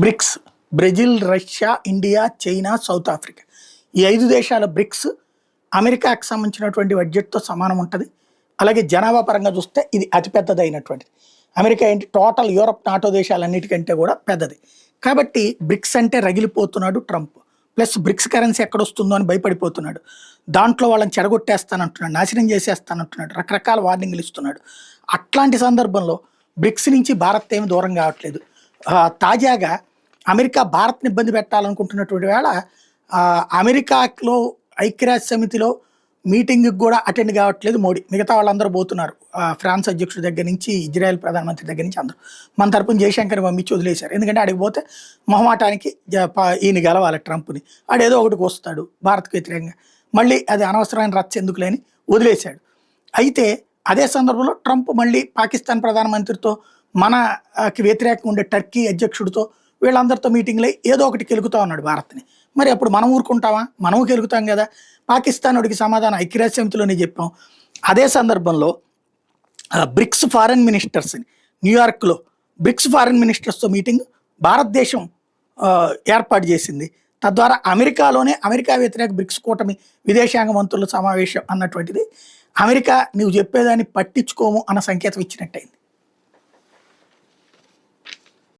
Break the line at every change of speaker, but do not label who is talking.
Bricks Brazil, Russia, India, China, south Africa. ఈ 5 దేశాల bricks అమెరికాకు సంబంధించినటువంటి బడ్జెట్‌తో సమానం ఉంటది. అలాగే జనాభా పరంగా చూస్తే ఇది అతిపెద్దదైనటువంటిది. అమెరికా ఏంటి టోటల్ యూరప్, నాటో దేశాలన్నిటికంటే కూడా పెద్దది. కాబట్టి బ్రిక్స్ అంటే రగిలిపోతున్నాడు ట్రంప్. ప్లస్ బ్రిక్స్ కరెన్సీ ఎక్కడొస్తుందో అని భయపడిపోతున్నాడు. దాంట్లో వాళ్ళని చెడగొట్టేస్తానంటున్నాడు, నాశనం చేసేస్తానంటున్నాడు, రకరకాల వార్నింగ్‌లు ఇస్తున్నాడు. అట్లాంటి సందర్భంలో బ్రిక్స్ నుంచి భారత్ ఏమి దూరం కావట్లేదు. తాజాగా అమెరికా భారత్‌ని ఇబ్బంది పెట్టాలనుకుంటున్నటువంటి వేళ అమెరికాలో ఐక్యరాజ్య సమితిలో మీటింగ్‌కి కూడా అటెండ్ కావట్లేదు మోడీ. మిగతా వాళ్ళందరూ పోతున్నారు. ఫ్రాన్స్ అధ్యక్షుడి దగ్గర నుంచి, ఇజ్రాయెల్ ప్రధానమంత్రి దగ్గర నుంచి అందరూ. మన తరపున జయశంకర్‌ని పంపించి వదిలేశారు. ఎందుకంటే ఆడికి పోతే మొహమాటానికి ఈయన గెలవాలి ట్రంప్‌ని. ఆడేదో ఒకటికి వస్తాడు భారత్‌కు వ్యతిరేకంగా. మళ్ళీ అది అనవసరమైన రచ్చ ఎందుకులే అని వదిలేశాడు. అయితే అదే సందర్భంలో ట్రంప్ మళ్ళీ పాకిస్తాన్ ప్రధానమంత్రితో, మనకి వ్యతిరేకంగా ఉండే టర్కీ అధ్యక్షుడితో వీళ్ళందరితో మీటింగ్లై ఏదో ఒకటి కెలుకుతా ఉన్నాడు భారత్ని. మరి అప్పుడు మనం ఊరుకుంటామా? మనము కెలుకుతాం కదా. పాకిస్తానుడికి సమాధానం ఐక్యరాజ్య సమితిలోనే చెప్పాం. అదే సందర్భంలో బ్రిక్స్ ఫారెన్ మినిస్టర్స్ న్యూయార్క్లో బ్రిక్స్ ఫారెన్ మినిస్టర్స్తో మీటింగ్ భారతదేశం ఏర్పాటు చేసింది. తద్వారా అమెరికాలోనే అమెరికా వ్యతిరేక బ్రిక్స్ కూటమి విదేశాంగ మంత్రుల సమావేశం అన్నటువంటిది అమెరికా నువ్వు చెప్పేదాన్ని పట్టించుకోము అన్న సంకేతం ఇచ్చినట్టయింది.